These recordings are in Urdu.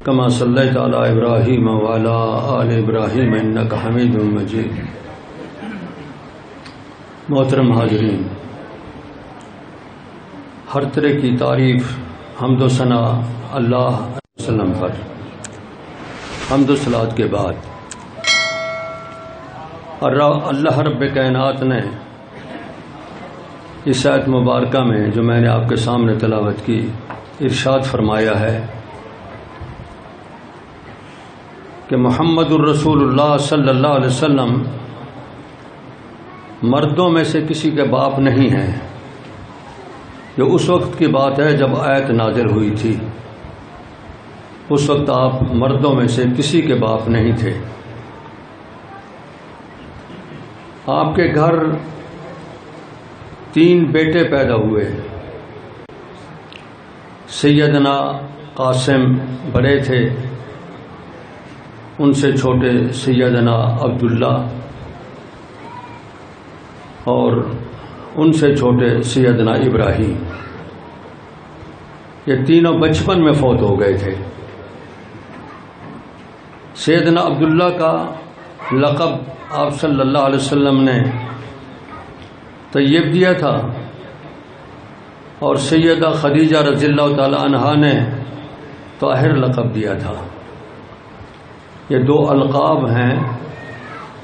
كما صليت على إبراهيم وعلى آل إبراهيم إنك حميد مجيد۔ محترم حاضرین، ہر طرح کی تعریف حمد و ثنا اللہ وسلم پر۔ حمد و صلوات کے بعد اللہ رب کائنات نے اس آیت مبارکہ میں جو میں نے آپ کے سامنے تلاوت کی ارشاد فرمایا ہے کہ محمد الرسول اللہ صلی اللہ علیہ وسلم مردوں میں سے کسی کے باپ نہیں ہیں۔ یہ اس وقت کی بات ہے جب آیت نازل ہوئی تھی، اس وقت آپ مردوں میں سے کسی کے باپ نہیں تھے۔ آپ کے گھر 3 بیٹے پیدا ہوئے۔ سیدنا قاسم بڑے تھے، ان سے چھوٹے سیدنا عبداللہ، اور ان سے چھوٹے سیدنا ابراہیم۔ یہ تینوں بچپن میں فوت ہو گئے تھے۔ سیدنا عبداللہ کا لقب آپ صلی اللہ علیہ وسلم نے طیب دیا تھا، اور سیدہ خدیجہ رضی اللہ تعالی عنہا نے طاہر لقب دیا تھا۔ یہ 2 القاب ہیں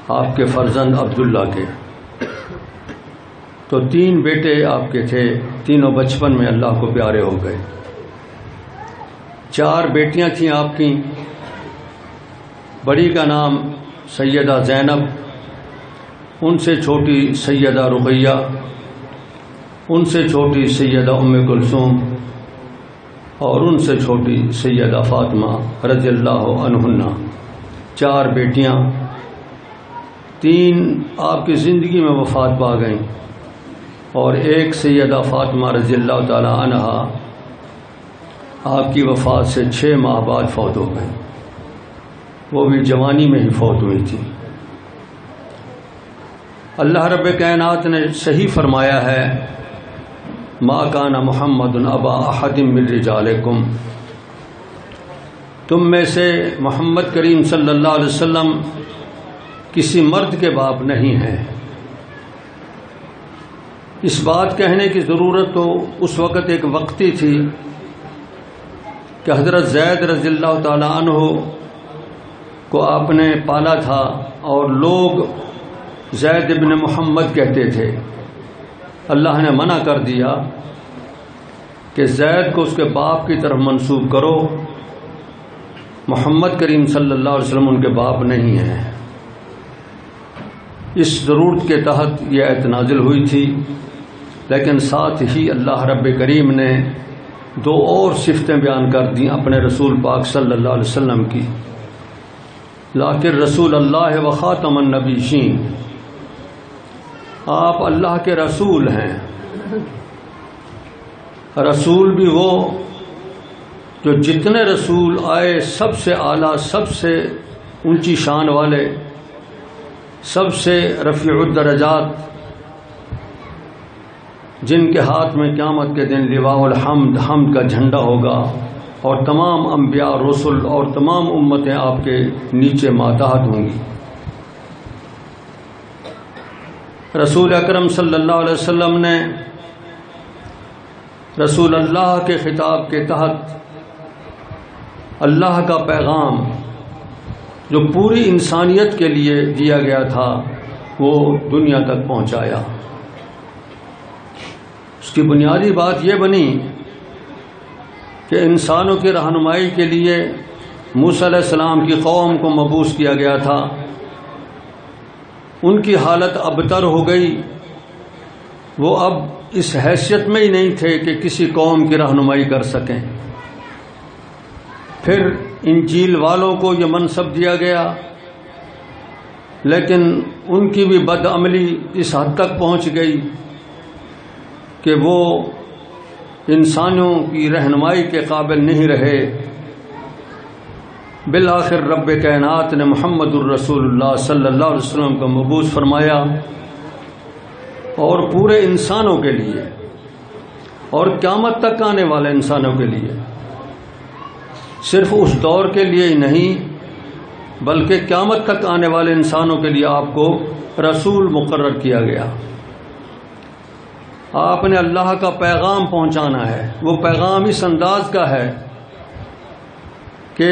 آپ کے فرزند عبداللہ کے۔ تو 3 بیٹے آپ کے تھے، تینوں بچپن میں اللہ کو پیارے ہو گئے۔ 4 بیٹیاں تھیں آپ کی۔ بڑی کا نام سیدہ زینب، ان سے چھوٹی سیدہ رقیہ، ان سے چھوٹی سیدہ ام کلثوم، اور ان سے چھوٹی سیدہ فاطمہ رضی اللہ عنہن۔ 4 بیٹیاں، 3 آپ کی زندگی میں وفات پا گئیں، اور ایک سیدہ فاطمہ رضی اللہ تعالی عنہا آپ کی وفات سے 6 ماہ بعد فوت ہو گئیں، وہ بھی جوانی میں ہی فوت ہوئی تھی۔ اللہ رب کائنات نے صحیح فرمایا ہے، ما کان محمد ابا احد من رجالکم، تم میں سے محمد کریم صلی اللہ علیہ وسلم کسی مرد کے باپ نہیں ہیں۔ اس بات کہنے کی ضرورت تو اس وقت ایک وقتی تھی کہ حضرت زید رضی اللہ تعالی عنہ کو آپ نے پالا تھا، اور لوگ زید ابن محمد کہتے تھے۔ اللہ نے منع کر دیا کہ زید کو اس کے باپ کی طرف منسوب کرو، محمد کریم صلی اللہ علیہ وسلم ان کے باپ نہیں ہیں۔ اس ضرورت کے تحت یہ آیت نازل ہوئی تھی، لیکن ساتھ ہی اللہ رب کریم نے 2 اور صفتیں بیان کر دیں اپنے رسول پاک صلی اللہ علیہ وسلم کی۔ لیکن رسول اللہ و خاتم النبیین، آپ اللہ کے رسول ہیں۔ رسول بھی وہ جو جتنے رسول آئے سب سے اعلیٰ، سب سے اونچی شان والے، سب سے رفیع الدرجات، جن کے ہاتھ میں قیامت کے دن لواء الحمد، حمد کا جھنڈا ہوگا، اور تمام انبیاء رسل اور تمام امتیں آپ کے نیچے ماتحت ہوں گی۔ رسول اکرم صلی اللہ علیہ وسلم نے رسول اللہ کے خطاب کے تحت اللہ کا پیغام جو پوری انسانیت کے لیے دیا گیا تھا وہ دنیا تک پہنچایا۔ اس کی بنیادی بات یہ بنی کہ انسانوں کی رہنمائی کے لیے موسیٰ علیہ السلام کی قوم کو مبعوث کیا گیا تھا۔ ان کی حالت ابتر ہو گئی، وہ اب اس حیثیت میں ہی نہیں تھے کہ کسی قوم کی رہنمائی کر سکیں۔ پھر انجیل والوں کو یہ منصب دیا گیا، لیکن ان کی بھی بدعملی اس حد تک پہنچ گئی کہ وہ انسانوں کی رہنمائی کے قابل نہیں رہے۔ بالآخر رب کائنات نے محمد الرسول اللہ صلی اللہ علیہ وسلم کو مبعوث فرمایا، اور پورے انسانوں کے لیے اور قیامت تک آنے والے انسانوں کے لیے صرف اس دور کے لیے ہی نہیں بلکہ قیامت تک آنے والے انسانوں کے لیے آپ کو رسول مقرر کیا گیا۔ آپ نے اللہ کا پیغام پہنچانا ہے۔ وہ پیغام اس انداز کا ہے کہ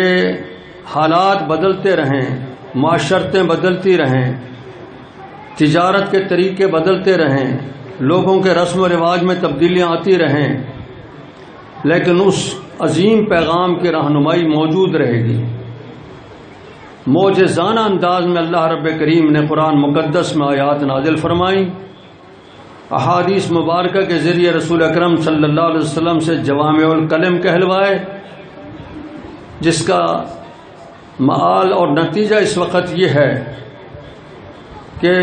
حالات بدلتے رہیں، معاشرتیں بدلتی رہیں، تجارت کے طریقے بدلتے رہیں، لوگوں کے رسم و رواج میں تبدیلیاں آتی رہیں، لیکن اس عظیم پیغام کی رہنمائی موجود رہے گی۔ معجزانہ انداز میں اللہ رب کریم نے قرآن مقدس میں آیات نازل فرمائیں، احادیث مبارکہ کے ذریعے رسول اکرم صلی اللہ علیہ وسلم سے جوامع الکلم کہلوائے، جس کا مآل اور نتیجہ اس وقت یہ ہے کہ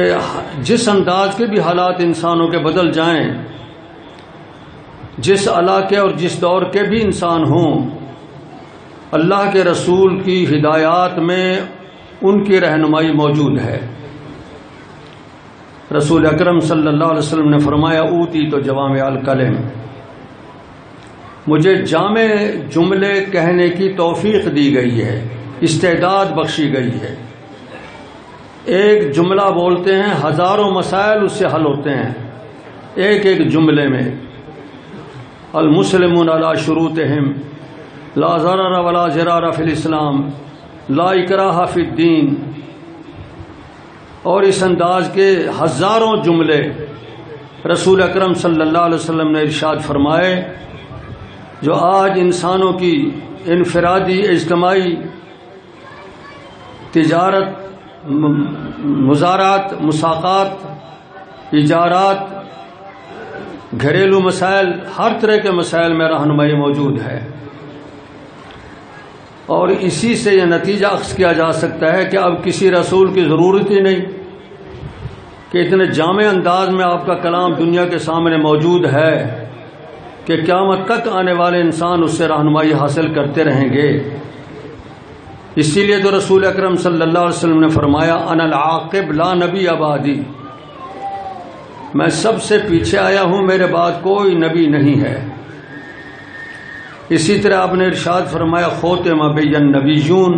جس انداز کے بھی حالات انسانوں کے بدل جائیں، جس علاقے اور جس دور کے بھی انسان ہوں، اللہ کے رسول کی ہدایات میں ان کی رہنمائی موجود ہے۔ رسول اکرم صلی اللہ علیہ وسلم نے فرمایا اوتی تو جوامع الکلم، مجھے جامع جملے کہنے کی توفیق دی گئی ہے، استعداد بخشی گئی ہے۔ ایک جملہ بولتے ہیں، ہزاروں مسائل اس سے حل ہوتے ہیں ایک ایک جملے میں۔ المسلمون علی شروطہم لا ضرر ولا ضرار فی الاسلام لا اکراہ فی الدین، اور اس انداز کے ہزاروں جملے رسول اکرم صلی اللہ علیہ وسلم نے ارشاد فرمائے، جو آج انسانوں کی انفرادی، اجتماعی، تجارت، مزارات، مساقات، ایجارات، گھریلو مسائل، ہر طرح کے مسائل میں رہنمائی موجود ہے۔ اور اسی سے یہ نتیجہ اخذ کیا جا سکتا ہے کہ اب کسی رسول کی ضرورت ہی نہیں کہ اتنے جامع انداز میں آپ کا کلام دنیا کے سامنے موجود ہے کہ قیامت تک آنے والے انسان اس سے رہنمائی حاصل کرتے رہیں گے۔ اسی لیے تو رسول اکرم صلی اللہ علیہ وسلم نے فرمایا انا العاقب لا نبی بعدی، میں سب سے پیچھے آیا ہوں، میرے بعد کوئی نبی نہیں ہے۔ اسی طرح آپ نے ارشاد فرمایا خوتم بین نبیون،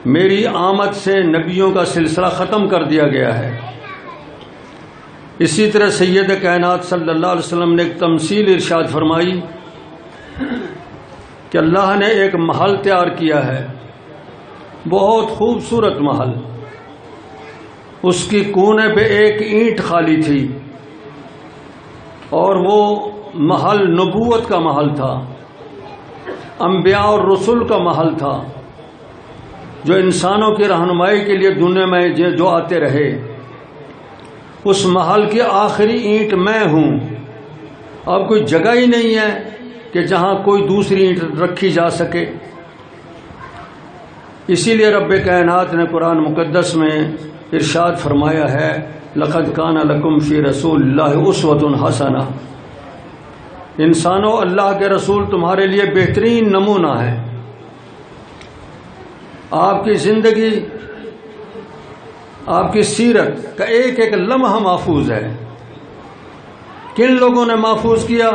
میری آمد سے نبیوں کا سلسلہ ختم کر دیا گیا ہے۔ اسی طرح سید کائنات صلی اللہ علیہ وسلم نے ایک تمثیل ارشاد فرمائی کہ اللہ نے ایک محل تیار کیا ہے، بہت خوبصورت محل، اس کی کونے پہ ایک اینٹ خالی تھی، اور وہ محل نبوت کا محل تھا، انبیاء اور رسول کا محل تھا، جو انسانوں کی رہنمائی کے لیے دنیا میں جو آتے رہے۔ اس محل کی آخری اینٹ میں ہوں، اب کوئی جگہ ہی نہیں ہے کہ جہاں کوئی دوسری اینٹ رکھی جا سکے۔ اسی لیے رب کائنات نے قرآن مقدس میں ارشاد فرمایا ہے لقد کان لکم فی رسول اللہ اسوۃ حسنہ، انسانوں اللہ کے رسول تمہارے لیے بہترین نمونہ ہے۔ آپ کی زندگی، آپ کی سیرت کا ایک ایک لمحہ محفوظ ہے۔ کن لوگوں نے محفوظ کیا؟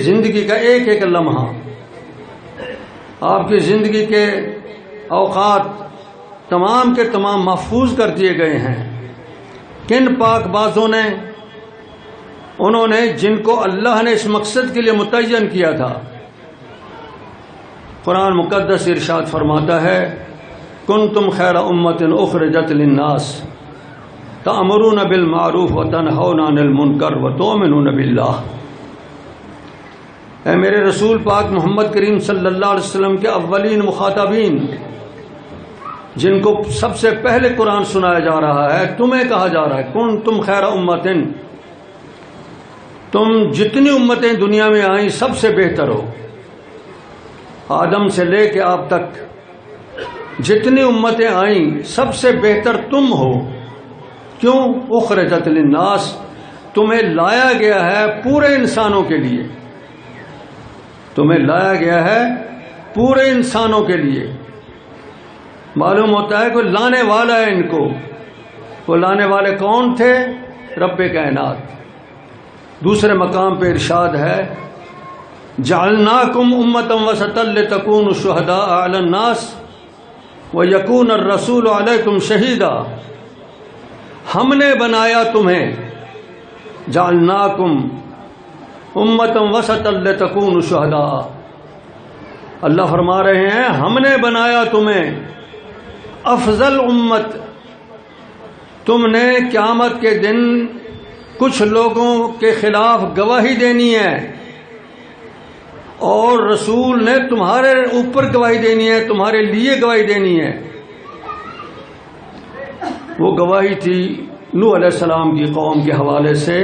زندگی کا ایک ایک لمحہ، آپ کی زندگی کے اوقات تمام کے تمام محفوظ کر دیے گئے ہیں۔ کن پاک بازوں نے، انہوں نے جن کو اللہ نے اس مقصد کے لیے متعین کیا تھا۔ قرآن مقدس ارشاد فرماتا ہے کنتم خیر امۃ اخرجت للناس تأمرون بالمعروف وتنہون عن المنکر وتؤمنون باللہ۔ اے میرے رسول پاک محمد کریم صلی اللہ علیہ وسلم کے اولین مخاطبین، جن کو سب سے پہلے قرآن سنایا جا رہا ہے، تمہیں کہا جا رہا ہے کنتم خیر امۃ، تم جتنی امتیں دنیا میں آئیں سب سے بہتر ہو۔ آدم سے لے کے آپ تک جتنی امتیں آئیں سب سے بہتر تم ہو۔ کیوں؟ اخرجت للناس، تمہیں لایا گیا ہے پورے انسانوں کے لیے، تمہیں لایا گیا ہے پورے انسانوں کے لیے۔ معلوم ہوتا ہے کوئی لانے والا ہے ان کو۔ وہ لانے والے کون تھے؟ رب کائنات۔ دوسرے مقام پہ ارشاد ہے جعلناکم امۃ وسطا لتکونوا شہداء علی الناس ویکون الرسول علیکم شہیدا. ہم نے بنایا تمہیں، جعلناکم امۃ وسطا لتکونوا شہداء، اللہ فرما رہے ہیں ہم نے بنایا تمہیں افضل امت. تم نے قیامت کے دن کچھ لوگوں کے خلاف گواہی دینی ہے اور رسول نے تمہارے اوپر گواہی دینی ہے، تمہارے لیے گواہی دینی ہے. وہ گواہی تھی نوح علیہ السلام کی قوم کے حوالے سے.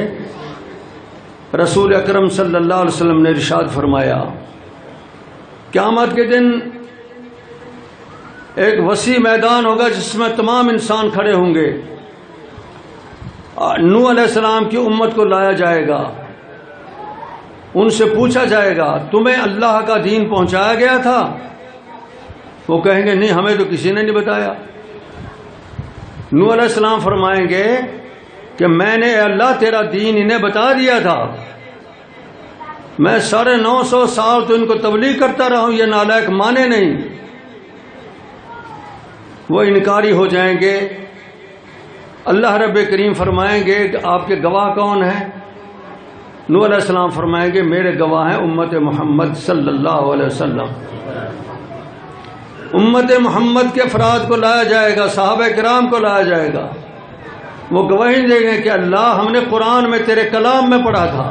رسول اکرم صلی اللہ علیہ وسلم نے ارشاد فرمایا قیامت کے دن ایک وسیع میدان ہوگا جس میں تمام انسان کھڑے ہوں گے. نوح علیہ السلام کی امت کو لایا جائے گا، ان سے پوچھا جائے گا تمہیں اللہ کا دین پہنچایا گیا تھا؟ وہ کہیں گے نہیں، ہمیں تو کسی نے نہیں بتایا. نوح علیہ السلام فرمائیں گے کہ میں نے اے اللہ تیرا دین انہیں بتا دیا تھا، میں 950 سال تو ان کو تبلیغ کرتا رہا ہوں، یہ نالائق مانے نہیں. وہ انکاری ہو جائیں گے. اللہ رب کریم فرمائیں گے کہ آپ کے گواہ کون ہیں؟ نوح علیہ السلام فرمائیں گے میرے گواہ ہیں امت محمد صلی اللہ علیہ وسلم. امت محمد کے افراد کو لایا جائے گا، صحابہ کرام کو لایا جائے گا. وہ گواہی دیں گے کہ اللہ ہم نے قرآن میں تیرے کلام میں پڑھا تھا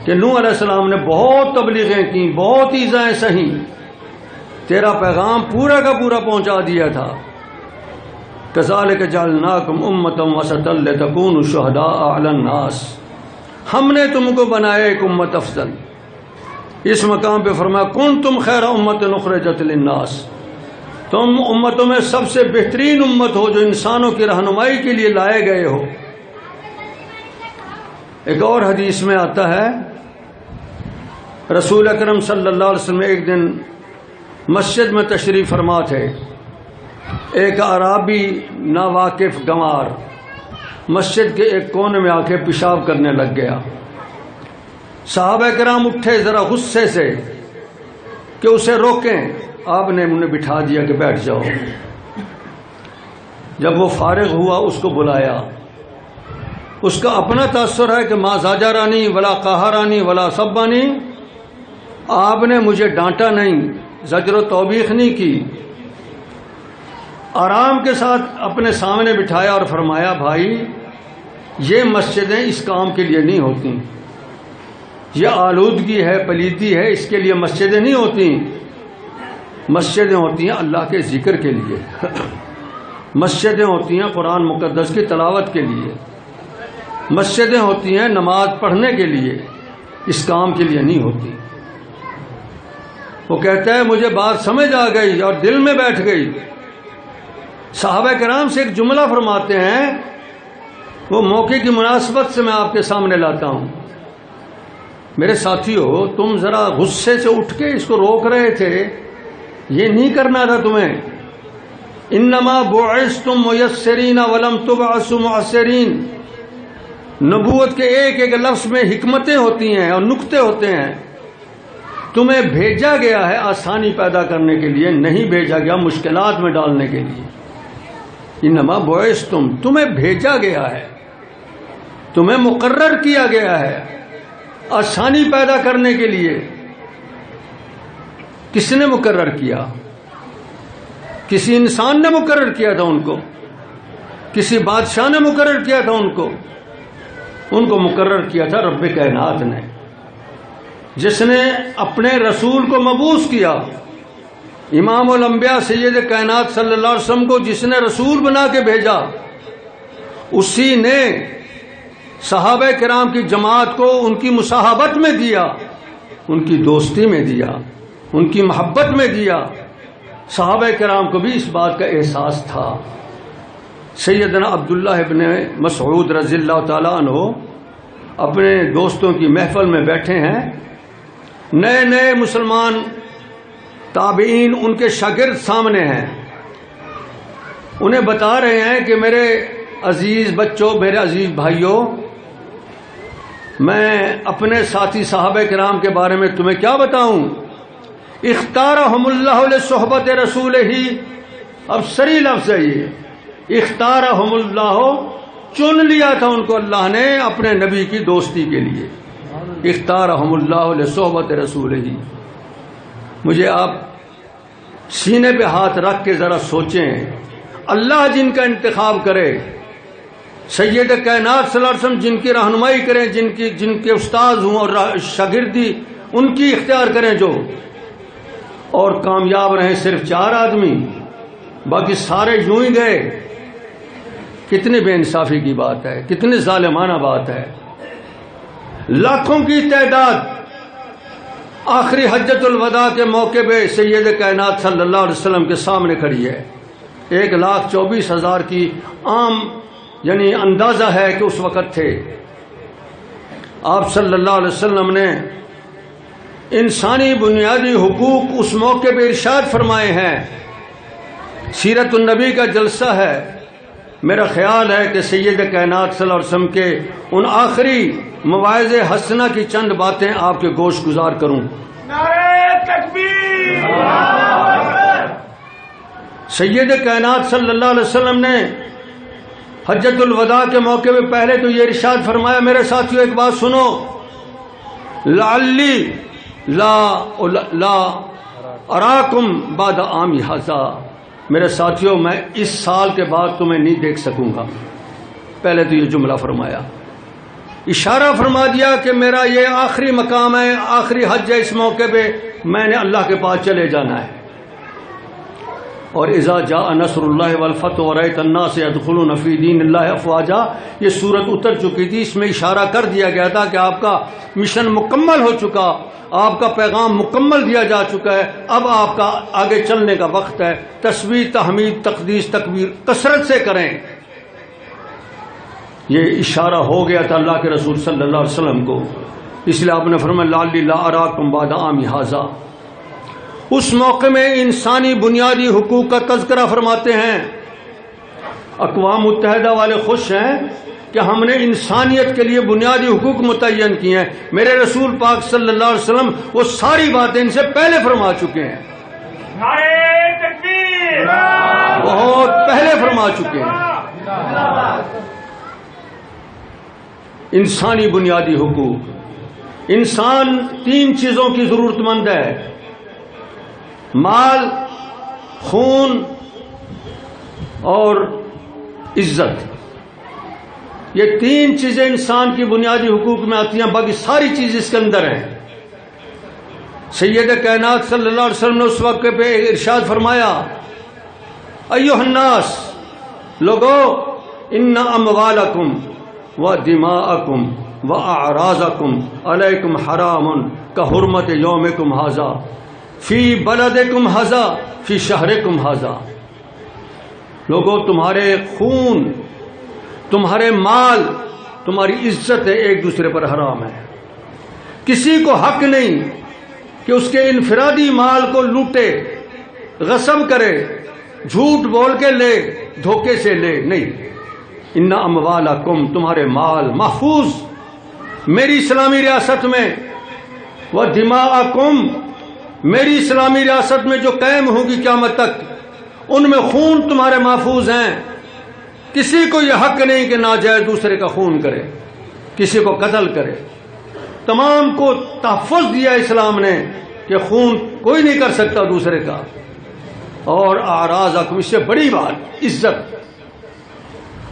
کہ نوح علیہ السلام نے بہت تبلیغیں کی، بہت ایذائیں سہیں، تیرا پیغام پورا کا پورا پہنچا دیا تھا. کذالک جعلناکم امۃ وسطا لتکونوا شہداء علی الناس، ہم نے تم کو بنایا ایک امت افضل. اس مقام پہ فرمایا کنتم خیر امۃ اخرجت للناس، تم امتوں میں سب سے بہترین امت ہو جو انسانوں کی رہنمائی کے لیے لائے گئے ہو. ایک اور حدیث میں آتا ہے رسول اکرم صلی اللہ علیہ وسلم ایک دن مسجد میں تشریف فرما تھے. ایک اعرابی ناواقف گنوار مسجد کے ایک کونے میں آ کے پیشاب کرنے لگ گیا. صحابہ کرام اٹھے ذرا غصے سے کہ اسے روکیں. آپ نے انہیں بٹھا دیا کہ بیٹھ جاؤ. جب وہ فارغ ہوا اس کو بلایا. اس کا اپنا تاثر ہے کہ ما زاجرانی ولا قہرانی ولا سبانی، آپ نے مجھے ڈانٹا نہیں، زجر و توبیخ نہیں کی. آرام کے ساتھ اپنے سامنے بٹھایا اور فرمایا بھائی یہ مسجدیں اس کام کے لیے نہیں ہوتی، یہ آلودگی ہے، پلیدی ہے، اس کے لیے مسجدیں نہیں ہوتی. مسجدیں ہوتی ہیں اللہ کے ذکر کے لیے، مسجدیں ہوتی ہیں قرآن مقدس کی تلاوت کے لیے، مسجدیں ہوتی ہیں نماز پڑھنے کے لیے، اس کام کے لیے نہیں ہوتی. وہ کہتا ہے مجھے بات سمجھ آ گئی اور دل میں بیٹھ گئی. صحابہ کرام سے ایک جملہ فرماتے ہیں، وہ موقع کی مناسبت سے میں آپ کے سامنے لاتا ہوں. میرے ساتھیو تم ذرا غصے سے اٹھ کے اس کو روک رہے تھے، یہ نہیں کرنا تھا تمہیں. انما بعثتم میسرین ولم تبعثوا معسرین. نبوت کے ایک ایک لفظ میں حکمتیں ہوتی ہیں اور نکتے ہوتے ہیں. تمہیں بھیجا گیا ہے آسانی پیدا کرنے کے لیے، نہیں بھیجا گیا مشکلات میں ڈالنے کے لیے. انما بعثتم، تمہیں بھیجا گیا ہے، تمہیں مقرر کیا گیا ہے آسانی پیدا کرنے کے لیے. کس نے مقرر کیا؟ کسی انسان نے مقرر کیا تھا ان کو، کسی بادشاہ نے مقرر کیا تھا ان کو مقرر کیا تھا رب کائنات نے، جس نے اپنے رسول کو مبعوث کیا. امام الانبیاء سید کائنات صلی اللہ علیہ وسلم کو جس نے رسول بنا کے بھیجا، اسی نے صحابہ کرام کی جماعت کو ان کی مصاحبت میں دیا، ان کی دوستی میں دیا، ان کی محبت میں دیا. صحابہ کرام کو بھی اس بات کا احساس تھا. سیدنا عبداللہ ابن مسعود رضی اللہ تعالیٰ عنہ اپنے دوستوں کی محفل میں بیٹھے ہیں. نئے نئے مسلمان تابعین ان کے شاگرد سامنے ہیں. انہیں بتا رہے ہیں کہ میرے عزیز بچوں، میرے عزیز بھائیوں، میں اپنے ساتھی صحابہ کرام کے بارے میں تمہیں کیا بتاؤں؟ اختارہم اللہ لصحبت رسولہ، اب سری لفظ ہے یہ، اختارہم اللہ، چن لیا تھا ان کو اللہ نے اپنے نبی کی دوستی کے لیے، اختارہم اللہ لصحبت رسولہ۔ مجھے آپ سینے پہ ہاتھ رکھ کے ذرا سوچیں، اللہ جن کا انتخاب کرے، سید کائنات صلی اللہ علیہ وسلم جن کی رہنمائی کریں، جن کے استاد ہوں اور شاگردی ان کی اختیار کریں جو، اور کامیاب رہیں صرف 4 آدمی، باقی سارے یوں ہی گئے، کتنی بے انصافی کی بات ہے، کتنی ظالمانہ بات ہے۔ لاکھوں کی تعداد آخری حجۃ الوداع کے موقع پہ سید کائنات صلی اللہ علیہ وسلم کے سامنے کھڑی ہے، 1,24,000 کی عام یعنی اندازہ ہے کہ اس وقت تھے۔ آپ صلی اللہ علیہ وسلم نے انسانی بنیادی حقوق اس موقع پہ ارشاد فرمائے ہیں۔ سیرت النبی کا جلسہ ہے، میرا خیال ہے کہ سید کائنات صلی اللہ علیہ وسلم کے ان آخری مواعظ حسنہ کی چند باتیں آپ کے گوش گزار کروں۔ نعرہ تکبیر! سید کائنات صلی اللہ علیہ وسلم نے حجۃ الوداع کے موقع پہ پہلے تو یہ ارشاد فرمایا، میرے ساتھیو ایک بات سنو، لعلی لا اراکم بعد عامی ھذا، میرے ساتھیو میں اس سال کے بعد تمہیں نہیں دیکھ سکوں گا۔ پہلے تو یہ جملہ فرمایا، اشارہ فرما دیا کہ میرا یہ آخری مقام ہے، آخری حج ہے، اس موقع پہ میں نے اللہ کے پاس چلے جانا ہے۔ اور اذا جاء نصر اللہ والفتح ورأیت الناس يدخلون فی دین اللہ افواجا، یہ صورت اتر چکی تھی، اس میں اشارہ کر دیا گیا تھا کہ آپ کا مشن مکمل ہو چکا، آپ کا پیغام مکمل دیا جا چکا ہے، اب آپ کا آگے چلنے کا وقت ہے، تسبیح تحمید تقدیس تکبیر کثرت سے کریں۔ یہ اشارہ ہو گیا تھا اللہ کے رسول صلی اللہ علیہ وسلم کو، اس لیے آپ نے فرمایا لعلی لا اراکم بعد عامی ھذا۔ اس موقع میں انسانی بنیادی حقوق کا تذکرہ فرماتے ہیں۔ اقوام متحدہ والے خوش ہیں کہ ہم نے انسانیت کے لیے بنیادی حقوق متعین کیے ہیں، میرے رسول پاک صلی اللہ علیہ وسلم وہ ساری باتیں ان سے پہلے فرما چکے ہیں، نعرہ تکبیر! بہت پہلے فرما چکے ہیں۔ انسانی بنیادی حقوق، انسان 3 چیزوں کی ضرورت مند ہے، مال، خون اور عزت۔ یہ 3 چیزیں انسان کی بنیادی حقوق میں آتی ہیں، باقی ساری چیز اس کے اندر ہیں۔ سید کائنات صلی اللہ علیہ وسلم نے اس وقت پہ ارشاد فرمایا، ایھا الناس، لوگو، ان اموالکم و دماءکم و اعراضکم علیکم حرام کحرمت یومکم ھذا فی بلدکم ھذا فی شہرکم ھذا۔ لوگو، تمہارے خون، تمہارے مال، تمہاری عزت ایک دوسرے پر حرام ہے۔ کسی کو حق نہیں کہ اس کے انفرادی مال کو لوٹے، غصب کرے، جھوٹ بول کے لے، دھوکے سے لے، نہیں۔ ان اموالکم، تمہارے مال محفوظ میری اسلامی ریاست میں، و دماءکم، میری اسلامی ریاست میں جو قائم ہوگی قیامت تک، ان میں خون تمہارے محفوظ ہیں۔ کسی کو یہ حق نہیں کہ ناجائز دوسرے کا خون کرے، کسی کو قتل کرے۔ تمام کو تحفظ دیا اسلام نے کہ خون کوئی نہیں کر سکتا دوسرے کا۔ اور اعراضکم، اس سے بڑی بات عزت،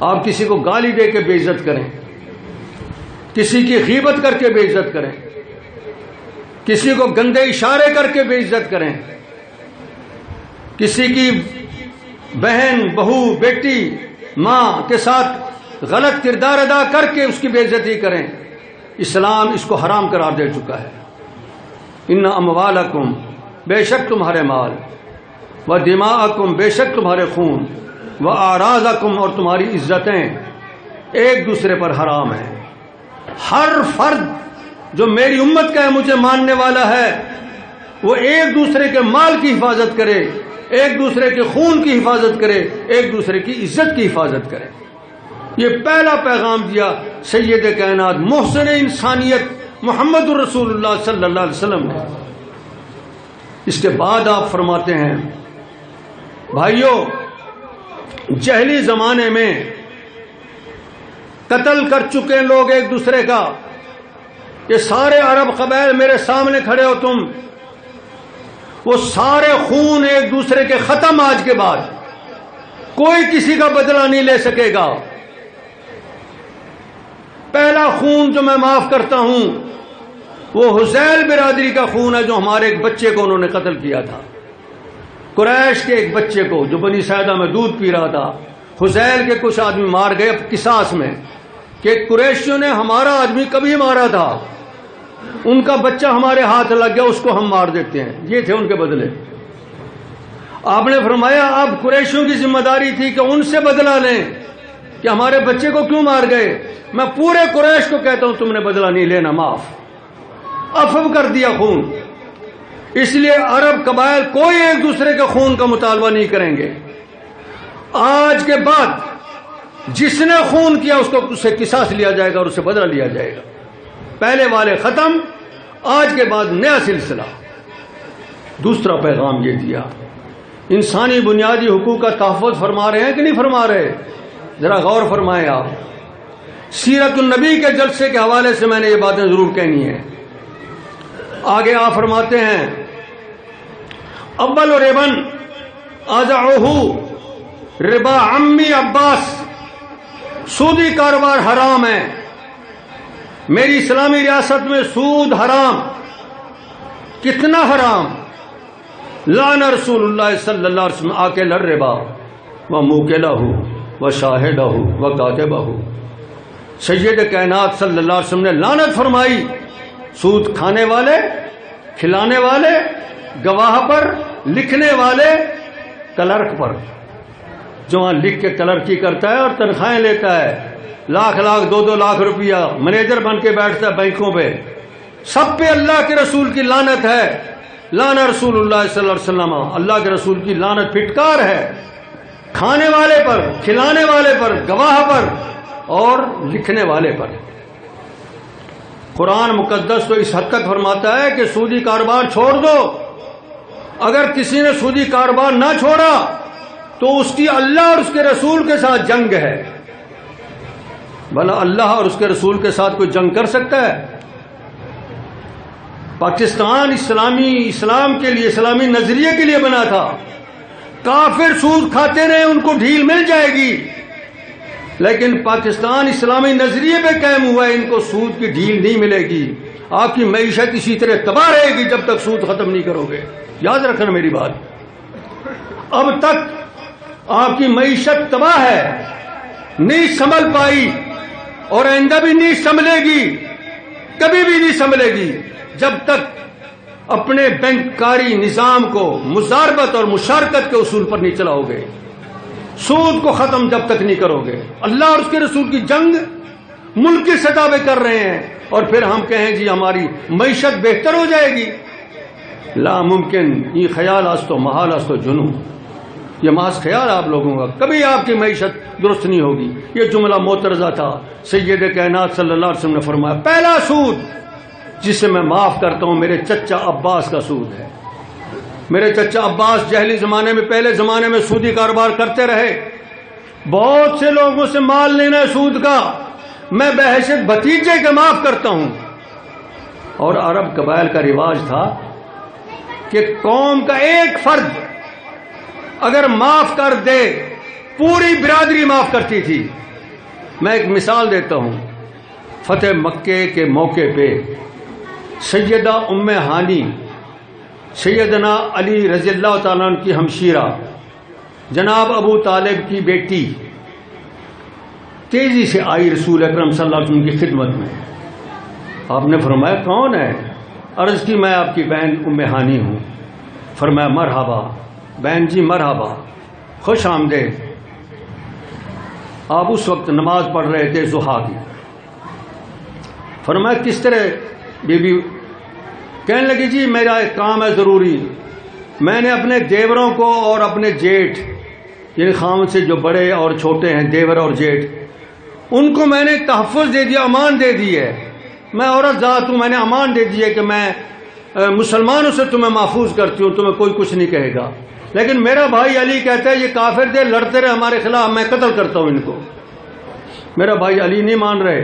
آپ کسی کو گالی دے کے بے عزت کریں، کسی کی غیبت کر کے بے عزت کریں، کسی کو گندے اشارے کر کے بے عزت کریں، کسی کی بہن، بہو، بیٹی، ماں کے ساتھ غلط کردار ادا کر کے اس کی بے عزتی کریں، اسلام اس کو حرام قرار دے چکا ہے۔ ان اموالکم، بے شک تمہارے مال، و دماءکم، بے شک تمہارے خون، و اعراضکم، اور تمہاری عزتیں ایک دوسرے پر حرام ہیں۔ ہر فرد جو میری امت کا ہے، مجھے ماننے والا ہے، وہ ایک دوسرے کے مال کی حفاظت کرے، ایک دوسرے کے خون کی حفاظت کرے، ایک دوسرے کی عزت کی حفاظت کرے۔ یہ پہلا پیغام دیا سید کائنات محسن انسانیت محمد الرسول اللہ صلی اللہ علیہ وسلم نے۔ اس کے بعد آپ فرماتے ہیں بھائیو، جہلی زمانے میں قتل کر چکے لوگ ایک دوسرے کا، یہ سارے عرب قبائل میرے سامنے کھڑے ہو تم، وہ سارے خون ایک دوسرے کے ختم، آج کے بعد کوئی کسی کا بدلہ نہیں لے سکے گا۔ پہلا خون جو میں معاف کرتا ہوں وہ حذیل برادری کا خون ہے، جو ہمارے ایک بچے کو انہوں نے قتل کیا تھا، قریش کے ایک بچے کو جو بنی سعدہ میں دودھ پی رہا تھا۔ حذیل کے کچھ آدمی مار گئے قصاص میں کہ قریشیوں نے ہمارا آدمی کبھی مارا تھا، ان کا بچہ ہمارے ہاتھ لگ گیا، اس کو ہم مار دیتے ہیں، یہ تھے ان کے بدلے۔ آپ نے فرمایا اب قریشیوں کی ذمہ داری تھی کہ ان سے بدلہ لیں کہ ہمارے بچے کو کیوں مار گئے۔ میں پورے قریش کو کہتا ہوں تم نے بدلہ نہیں لینا، معاف، عفو کر دیا خون۔ اس لیے عرب قبائل کوئی ایک دوسرے کے خون کا مطالبہ نہیں کریں گے۔ آج کے بعد جس نے خون کیا اس کو اس سے قصاص لیا جائے گا اور اس سے بدلہ لیا جائے گا۔ پہلے والے ختم، آج کے بعد نیا سلسلہ۔ دوسرا پیغام یہ دیا، انسانی بنیادی حقوق کا تحفظ فرما رہے ہیں کہ نہیں فرما رہے؟ ذرا غور فرمائیں آپ۔ سیرت النبی کے جلسے کے حوالے سے میں نے یہ باتیں ضرور کہنی ہیں۔ آگے آپ فرماتے ہیں اول ربن اضعہ ربا عمی عباس، سودی کاروبار حرام ہے، میری اسلامی ریاست میں سود حرام۔ کتنا حرام؟ لعن رسول اللہ صلی اللہ علیہ وسلم آکل الربا وموکلہ وشاہدہ وکاتبہ، سید کائنات صلی اللہ علیہ وسلم نے لعنت فرمائی سود کھانے والے، کھلانے والے، گواہ پر، لکھنے والے، کلرک پر، جو وہاں لکھ کے کلرکی کرتا ہے اور تنخواہیں لیتا ہے، لاکھ لاکھ 2-2 لاکھ روپیہ مینیجر بن کے بیٹھتا ہے بینکوں پہ، سب پہ اللہ کے رسول کی لعنت ہے۔ لعن رسول اللہ صلی اللہ علیہ وسلم، اللہ کے رسول کی لعنت پھٹکار ہے، کھانے والے پر، کھلانے والے پر، گواہ پر اور لکھنے والے پر۔ قرآن مقدس تو اس حد تک فرماتا ہے کہ سودی کاروبار چھوڑ دو۔ اگر کسی نے سودی کاروبار نہ چھوڑا تو اس کی اللہ اور اس کے رسول کے ساتھ جنگ ہے۔ بھلا اللہ اور اس کے رسول کے ساتھ کوئی جنگ کر سکتا ہے؟ پاکستان اسلام کے لیے، اسلامی نظریے کے لیے بنا تھا۔ کافر سود کھاتے رہے، ان کو ڈھیل مل جائے گی، لیکن پاکستان اسلامی نظریے پہ قائم ہوا ہے، ان کو سود کی ڈھیل نہیں ملے گی۔ آپ کی معیشت اسی طرح تباہ رہے گی جب تک سود ختم نہیں کرو گے، یاد رکھنا میری بات۔ اب تک آپ کی معیشت تباہ ہے، نہیں سنبھل پائی اور آئندہ بھی نہیں سنبھلے گی، کبھی بھی نہیں سنبھلے گی جب تک اپنے بینک کاری نظام کو مزاربت اور مشارکت کے اصول پر نہیں چلاؤ گے، سود کو ختم جب تک نہیں کرو گے۔ اللہ اور اس کے رسول کی جنگ ملک کی سطح پہ کر رہے ہیں اور پھر ہم کہیں جی ہماری معیشت بہتر ہو جائے گی۔ لا ممکن، یہ خیال است و محال است و جنو، یہ محض خیال آپ لوگوں کا، کبھی آپ کی معیشت درست نہیں ہوگی۔ یہ جملہ معترضہ تھا، سید کائنات صلی اللہ علیہ وسلم نے فرمایا پہلا سود جسے میں معاف کرتا ہوں میرے چچا عباس کا سود ہے۔ میرے چچا عباس جہلی زمانے میں، پہلے زمانے میں سودی کاروبار کرتے رہے، بہت سے لوگوں سے مال لینا ہے سود کا، میں بحیثیت بھتیجے کے معاف کرتا ہوں۔ اور عرب قبائل کا رواج تھا کہ قوم کا ایک فرد اگر معاف کر دے پوری برادری معاف کرتی تھی۔ میں ایک مثال دیتا ہوں، فتح مکے کے موقع پہ سیدہ ام ہانی، سیدنا علی رضی اللہ تعالیٰ عنہ کی ہمشیرہ، جناب ابو طالب کی بیٹی، تیزی سے آئی رسول اکرم صلی اللہ علیہ وسلم کی خدمت میں۔ آپ نے فرمایا کون ہے؟ عرض کی میں آپ کی بہن ام ہانی ہوں۔ فرمایا مرحبا بہن جی، مرحبا، خوش آمدید۔ آپ اس وقت نماز پڑھ رہے تھے ضحیٰ کی۔ فرمایا کس طرح بی بی؟ کہنے لگی جی میرا ایک کام ہے ضروری، میں نے اپنے دیوروں کو اور اپنے جیٹھ، یعنی خاوند سے جو بڑے اور چھوٹے ہیں، دیور اور جیٹھ، ان کو میں نے تحفظ دے دیا، امان دے دی ہے. میں عورت ذات ہوں، میں نے امان دے دی ہے کہ میں مسلمانوں سے تمہیں محفوظ کرتی ہوں، تمہیں کوئی کچھ نہیں کہے گا. لیکن میرا بھائی علی کہتا ہے یہ کافر تھے، لڑتے رہے ہمارے خلاف، میں قتل کرتا ہوں ان کو. میرا بھائی علی نہیں مان رہے.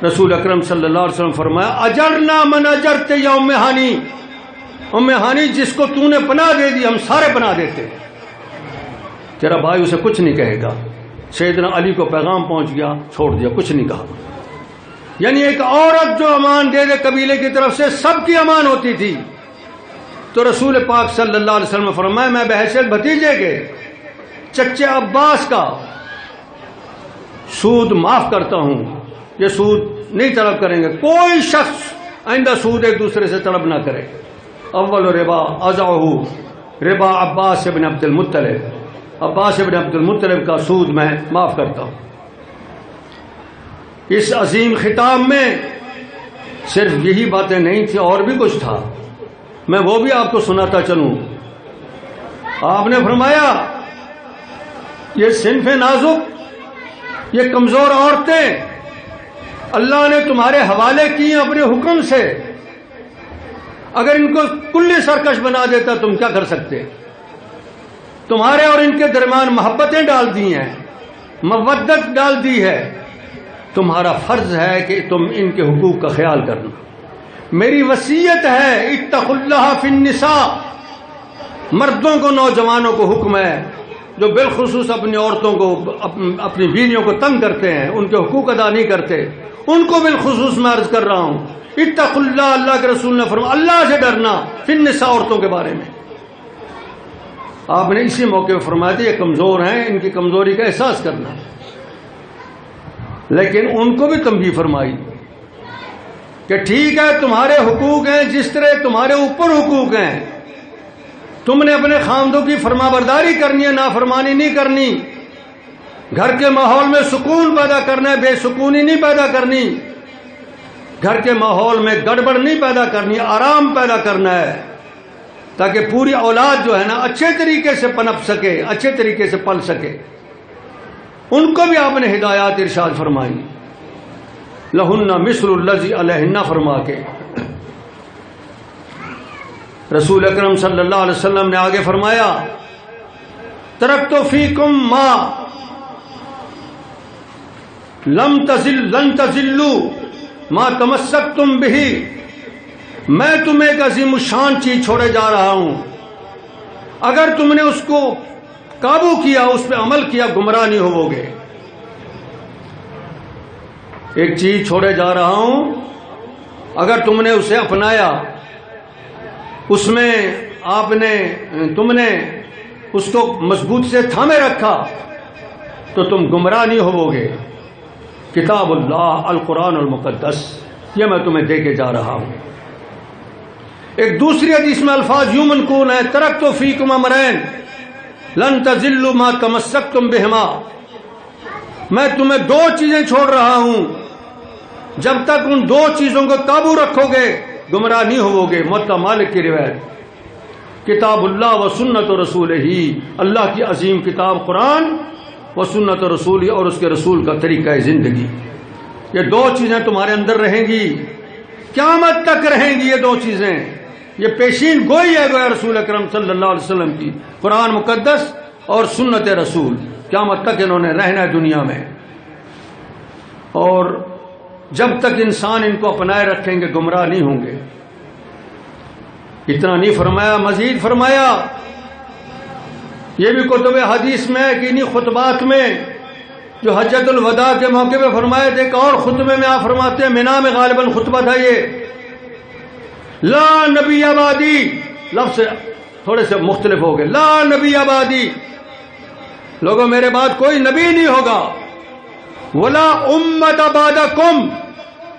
رسول اکرم صلی اللہ علیہ وسلم فرمایا اجرنا من اجرت یا ام ہانی، ام ہانی جس کو تو نے پناہ دے دی ہم سارے پناہ دیتے. تیرا بھائی اسے کچھ نہیں کہے گا. سیدنا علی کو پیغام پہنچ گیا، چھوڑ دیا، کچھ نہیں کہا. یعنی ایک عورت جو امان دے دے قبیلے کی طرف سے سب کی امان ہوتی تھی. تو رسول پاک صلی اللہ علیہ وسلم نے فرمایا میں بحیثیت بھتیجے کے چچے عباس کا سود معاف کرتا ہوں، یہ سود نہیں طلب کریں گے. کوئی شخص آئندہ سود ایک دوسرے سے طلب نہ کرے. اول ربا ازعہ ربا عباس ابن عبد المطلب، عباس ابن عبد المطلب کا سود میں معاف کرتا ہوں. اس عظیم خطاب میں صرف یہی باتیں نہیں تھیں، اور بھی کچھ تھا. میں وہ بھی آپ کو سناتا چلوں. آپ نے فرمایا یہ صنف نازک، یہ کمزور عورتیں اللہ نے تمہارے حوالے کی ہیں اپنے حکم سے. اگر ان کو کلی سرکش بنا دیتا تم کیا کر سکتے؟ تمہارے اور ان کے درمیان محبتیں ڈال دی ہیں، مودت ڈال دی ہے. تمہارا فرض ہے کہ تم ان کے حقوق کا خیال کرنا. میری وصیت ہے اتقوا اللہ فی النساء. مردوں کو، نوجوانوں کو حکم ہے جو بالخصوص اپنی عورتوں کو، اپنی بیویوں کو تنگ کرتے ہیں، ان کے حقوق ادا نہیں کرتے، ان کو بالخصوص میں عرض کر رہا ہوں اتقوا اللہ. اللہ کے رسول نے فرمایا اللہ سے ڈرنا فی النساء، عورتوں کے بارے میں. آپ نے اسی موقع پر فرمایا تھا یہ کمزور ہیں، ان کی کمزوری کا احساس کرنا. لیکن ان کو بھی تنبیہ فرمائی کہ ٹھیک ہے تمہارے حقوق ہیں جس طرح تمہارے اوپر حقوق ہیں، تم نے اپنے خاندوں کی فرما برداری کرنی ہے، نافرمانی نہیں کرنی. گھر کے ماحول میں سکون پیدا کرنا ہے، بے سکونی نہیں پیدا کرنی. گھر کے ماحول میں گڑبڑ نہیں پیدا کرنی، آرام پیدا کرنا ہے تاکہ پوری اولاد جو ہے نا اچھے طریقے سے پنپ سکے، اچھے طریقے سے پل سکے. ان کو بھی آپ نے ہدایات ارشاد فرمائی. لہن مثل الذی علیہن فرما کے رسول اکرم صلی اللہ علیہ وسلم نے آگے فرمایا ترکت فیکم ما لن تضلوا ما تمسکتم بہ. میں تمہیں ایک عظیم الشان چیز چھوڑے جا رہا ہوں، اگر تم نے اس کو قابو کیا، اس پہ عمل کیا، گمراہ نہیں ہوو گے. ایک چیز چھوڑے جا رہا ہوں، اگر تم نے اسے اپنایا، اس میں تم نے اس کو مضبوط سے تھامے رکھا تو تم گمراہ نہیں ہوو گے. کتاب اللہ القرآن المقدس، یہ میں تمہیں دے کے جا رہا ہوں. ایک دوسری حدیث میں الفاظ یوں منقول ہیں ترکت فیکم امرین لن تضلوا ما تمسکتم بہما. میں تمہیں دو چیزیں چھوڑ رہا ہوں، جب تک ان دو چیزوں کو قابو رکھو گے گمراہ نہیں ہوو گے. موطا مالک کی روایت. کتاب اللہ و سنت رسول ہی، اللہ کی عظیم کتاب قرآن و سنت رسول ہی، اور اس کے رسول کا طریقہ زندگی. یہ دو چیزیں تمہارے اندر رہیں گی، قیامت تک رہیں گی. یہ دو چیزیں، یہ پیشین گوئی ہے گویا رسول اکرم صلی اللہ علیہ وسلم کی، قرآن مقدس اور سنت رسول. قیامت تک انہوں نے رہنا ہے دنیا میں، اور جب تک انسان ان کو اپنائے رکھیں گے گمراہ نہیں ہوں گے. اتنا نہیں فرمایا، مزید فرمایا. یہ بھی کتب حدیث میں کہ انہی خطبات میں جو حجۃ الوداع کے موقع پہ فرمائے تھے، ایک اور خطبے میں آپ فرماتے ہیں، مینا میں غالباً خطبہ تھا یہ، لا نبی آبادی. لفظ تھوڑے سے مختلف ہو گئے. لا نبی آبادی، لوگوں میرے بعد کوئی نبی نہیں ہوگا. ولا امت بعدکم،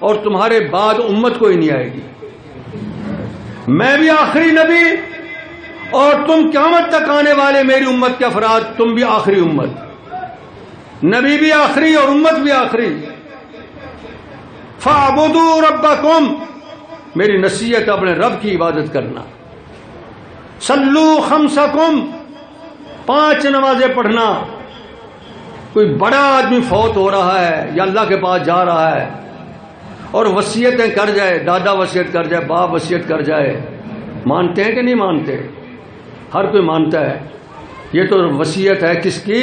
اور تمہارے بعد امت کوئی نہیں آئے گی. میں بھی آخری نبی اور تم قیامت تک آنے والے میری امت کے افراد، تم بھی آخری امت. نبی بھی آخری اور امت بھی آخری. فاعبدوا ربکم، میری نصیحت اپنے رب کی عبادت کرنا. صلو خمسکم، 5 نمازیں پڑھنا. کوئی بڑا آدمی فوت ہو رہا ہے یا اللہ کے پاس جا رہا ہے اور وصیتیں کر جائے، دادا وصیت کر جائے، باپ وصیت کر جائے، مانتے ہیں کہ نہیں مانتے؟ ہر کوئی مانتا ہے۔ یہ تو وصیت ہے کس کی؟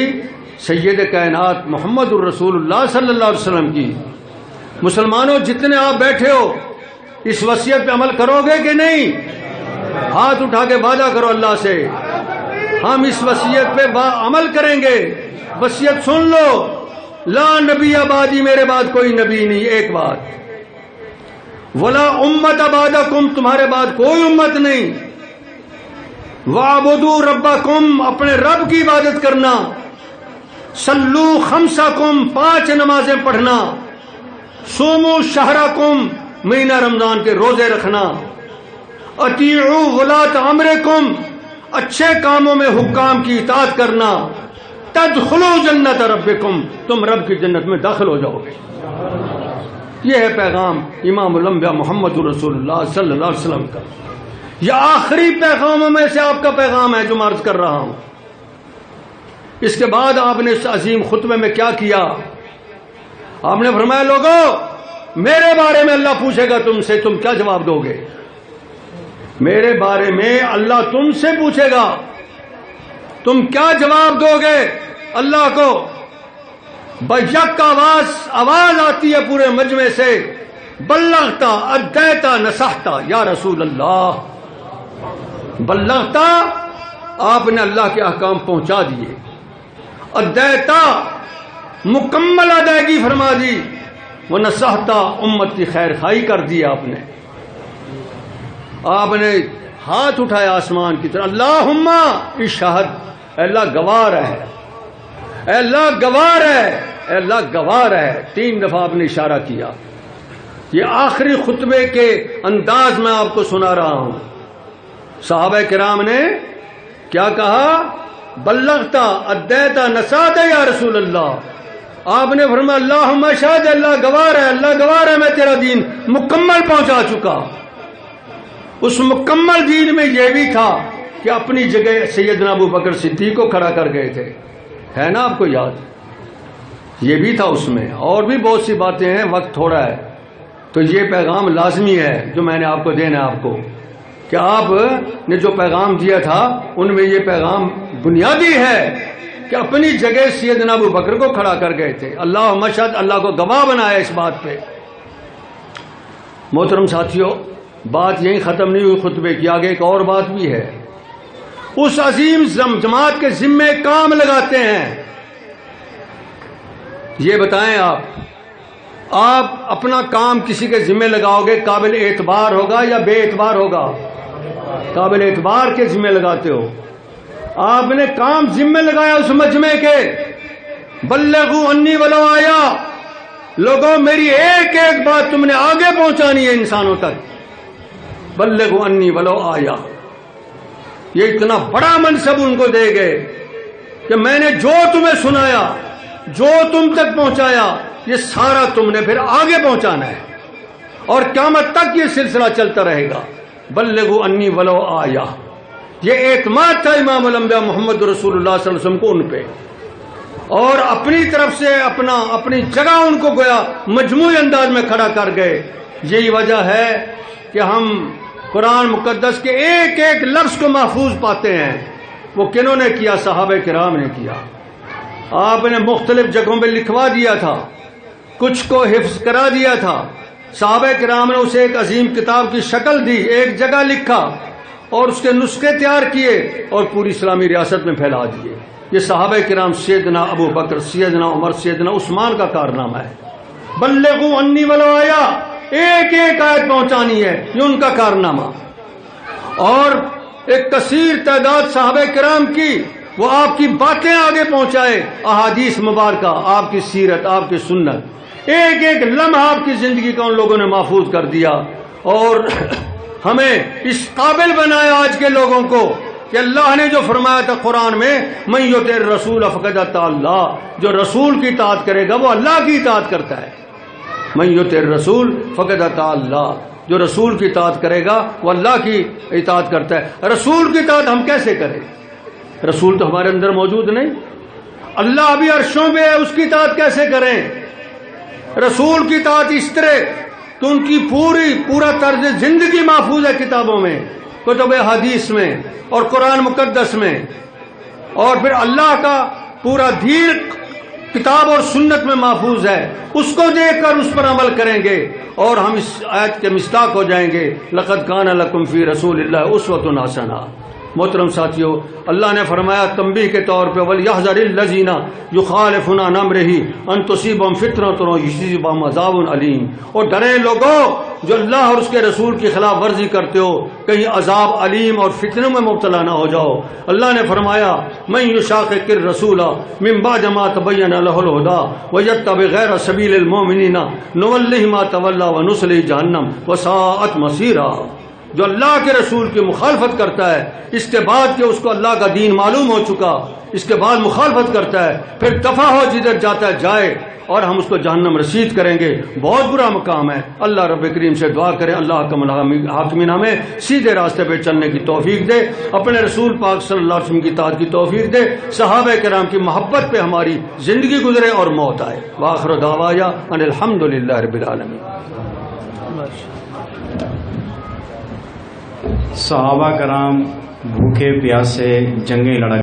سید کائنات محمد الرسول اللہ صلی اللہ علیہ وسلم کی۔ مسلمانوں جتنے آپ بیٹھے ہو اس وصیت پہ عمل کرو گے کہ نہیں؟ ہاتھ اٹھا کے وعدہ کرو اللہ سے، ہم اس وصیت پہ عمل کریں گے۔ وصیت سن لو، لا نبی بعدی، میرے بعد کوئی نبی نہیں، ایک بات، ولا امت بعدکم، تمہارے بعد کوئی امت نہیں، وَاعْبُدُوا رَبَّكُمْ، اپنے رب کی عبادت کرنا، صلوا خمسکم، 5 نمازیں پڑھنا، صوموا شہرکم، مہینہ رمضان کے روزے رکھنا، اطیعوا ولاۃ امرکم، اچھے کاموں میں حکام کی اطاعت کرنا، تدخلوا جنت ربکم، تم رب کی جنت میں داخل ہو جاؤ گے۔ یہ ہے پیغام امام الانبیاء محمد رسول اللہ صلی اللہ علیہ وسلم کا۔ یہ آخری پیغاموں میں سے آپ کا پیغام ہے جو میں عرض کر رہا ہوں۔ اس کے بعد آپ نے اس عظیم خطبے میں کیا کیا؟ آپ نے فرمایا لوگوں میرے بارے میں اللہ پوچھے گا تم سے، تم کیا جواب دو گے؟ میرے بارے میں اللہ تم سے پوچھے گا، تم کیا جواب دو گے اللہ کو؟ بیک آواز آتی ہے پورے مجمع سے، بلغتا ادیتا نصحتا یا رسول اللہ، بلغتا، آپ نے اللہ کے احکام پہنچا دیے، ادیتا، مکمل ادائیگی فرما دی، وہ نصحتا، امت کی خیر خائی کر دی آپ نے۔ آپ نے ہاتھ اٹھایا آسمان کی طرف، اللہم اشہد، اے اللہ گواہ ہے، اے اللہ گواہ ہے، اے اللہ گواہ ہے، 3 دفعہ آپ نے اشارہ کیا۔ یہ آخری خطبے کے انداز میں آپ کو سنا رہا ہوں۔ صحابہ کرام نے کیا کہا؟ بلغتا ادیتا نصحتا یا رسول اللہ، آپ نے فرمایا اللہم اشہد، اللہ گواہ ہے، اللہ گواہ ہے، میں تیرا دین مکمل پہنچا چکا۔ اس مکمل دین میں یہ بھی تھا کہ اپنی جگہ سیدنا ابو بکر صدیق کو کھڑا کر گئے تھے، ہے نا آپ کو یاد؟ یہ بھی تھا اس میں، اور بھی بہت سی باتیں ہیں، وقت تھوڑا ہے، تو یہ پیغام لازمی ہے جو میں نے آپ کو دینا ہے آپ کو، کہ آپ نے جو پیغام دیا تھا ان میں یہ پیغام بنیادی ہے کہ اپنی جگہ سیدنا ابو بکر کو کھڑا کر گئے تھے۔ اللہ مشہد، اللہ کو گواہ بنایا اس بات پہ۔ محترم ساتھیوں، بات یہیں ختم نہیں ہوئی خطبے کی، آگے ایک اور بات بھی ہے۔ اس عظیم جماعت کے ذمے کام لگاتے ہیں۔ یہ بتائیں آپ اپنا کام کسی کے ذمے لگاؤ گے، قابل اعتبار ہوگا یا بے اعتبار ہوگا؟ قابل اعتبار کے ذمے لگاتے ہو۔ آپ نے کام ذمے لگایا اس مجمع کے، بلغوا انی ولو آیا، لوگوں میری ایک ایک بات تم نے آگے پہنچانی ہے انسانوں تک، بلغوا انی ولو آیا۔ یہ اتنا بڑا منصب ان کو دے گئے کہ میں نے جو تمہیں سنایا، جو تم تک پہنچایا، یہ سارا تم نے پھر آگے پہنچانا ہے، اور قیامت تک یہ سلسلہ چلتا رہے گا۔ بلغوا انی ولو آیا، یہ اعتماد تھا امام الانبیاء محمد رسول اللہ صلی اللہ علیہ وسلم کو ان پہ، اور اپنی طرف سے اپنی جگہ ان کو گویا مجموعی انداز میں کھڑا کر گئے۔ یہی وجہ ہے کہ ہم قرآن مقدس کے ایک ایک لفظ کو محفوظ پاتے ہیں۔ وہ کنہوں نے کیا؟ صحابہ کرام نے کیا۔ آپ نے مختلف جگہوں پہ لکھوا دیا تھا، کچھ کو حفظ کرا دیا تھا، صحابہ کرام نے اسے ایک عظیم کتاب کی شکل دی، ایک جگہ لکھا اور اس کے نسخے تیار کیے اور پوری اسلامی ریاست میں پھیلا دیے۔ یہ صحابہ کرام سیدنا ابو بکر، سیدنا عمر، سیدنا عثمان کا کارنامہ ہے۔ بلغوا انی ولو آیا، ایک ایک آیت پہنچانی ہے، یہ ان کا کارنامہ۔ اور ایک کثیر تعداد صحابہ کرام کی، وہ آپ کی باتیں آگے پہنچائے، احادیث مبارکہ، آپ کی سیرت، آپ کی سنت، ایک ایک لمحہ آپ کی زندگی کا ان لوگوں نے محفوظ کر دیا، اور ہمیں اس قابل بنایا آج کے لوگوں کو کہ اللہ نے جو فرمایا تھا قرآن میں، من یطع الرسول فقد اطاع اللہ، جو رسول کی اطاعت کرے گا وہ اللہ کی اطاعت کرتا ہے۔ من یطع الرسول فقد اطاع اللہ، جو رسول کی اطاعت کرے گا وہ اللہ کی اطاعت کرتا ہے۔ رسول کی اطاعت ہم کیسے کریں؟ رسول تو ہمارے اندر موجود نہیں۔ اللہ بھی عرشوں پہ ہے، اس کی اطاعت کیسے کریں؟ رسول کی اطاعت اس طرح کہ ان کی پورا طرز زندگی محفوظ ہے کتابوں میں، کتب حدیث میں اور قرآن مقدس میں، اور پھر اللہ کا پورا دین کتاب اور سنت میں محفوظ ہے، اس کو دیکھ کر اس پر عمل کریں گے اور ہم اس آیت کے مصداق ہو جائیں گے، لقد کان لکم فی رسول اللہ اسوۃ حسنہ۔ محترم ساتھیو، اللہ نے فرمایا تنبیہ کے طور پہ وَلْيَحْذَرِ الَّذِينَ يُخَالِفُونَ عَنْ أَمْرِهِ أَن تُصِيبَهُمْ فِتْنَةٌ أَوْ يُصِيبَهُمْ عَذَابٌ أَلِيمٌ۔ اور ڈرے لوگوں جو اللہ اور اس کے رسول کی خلاف ورزی کرتے ہو، کہیں عذاب علیم اور فتنوں میں مبتلا نہ ہو جاؤ۔ اللہ نے فرمایا مَن يُشَاقِقِ الرَّسُولَ مِن بَعْدِ مَا تَبَيَّنَ لَهُ الْهُدَىٰ وَيَتَّبِعْ غَيْرَ سَبِيلِ الْمُؤْمِنِينَ نُوَلِّهِ مَا تَوَلَّىٰ وَنُصْلِهِ جَهَنَّمَ وَسَاءَتْ مَصِيرًا۔ جو اللہ کے رسول کی مخالفت کرتا ہے اس کے بعد کہ اس کو اللہ کا دین معلوم ہو چکا، اس کے بعد مخالفت کرتا ہے، پھر دفع ہو جدھر جاتا ہے جائے، اور ہم اس کو جہنم رسید کریں گے۔ بہت برا مقام ہے۔ اللہ رب کریم سے دعا کریں اللہ حکم حاکمین ہمیں سیدھے راستے پہ چلنے کی توفیق دے، اپنے رسول پاک صلی اللہ علیہ وسلم کی اطاعت کی توفیق دے، صحابہ کرام کی محبت پہ ہماری زندگی گزرے اور موت آئے۔ وآخر دعوایا ان الحمد للہ رب العالمین۔ صحابہ کرام بھوکے پیاسے جنگیں لڑا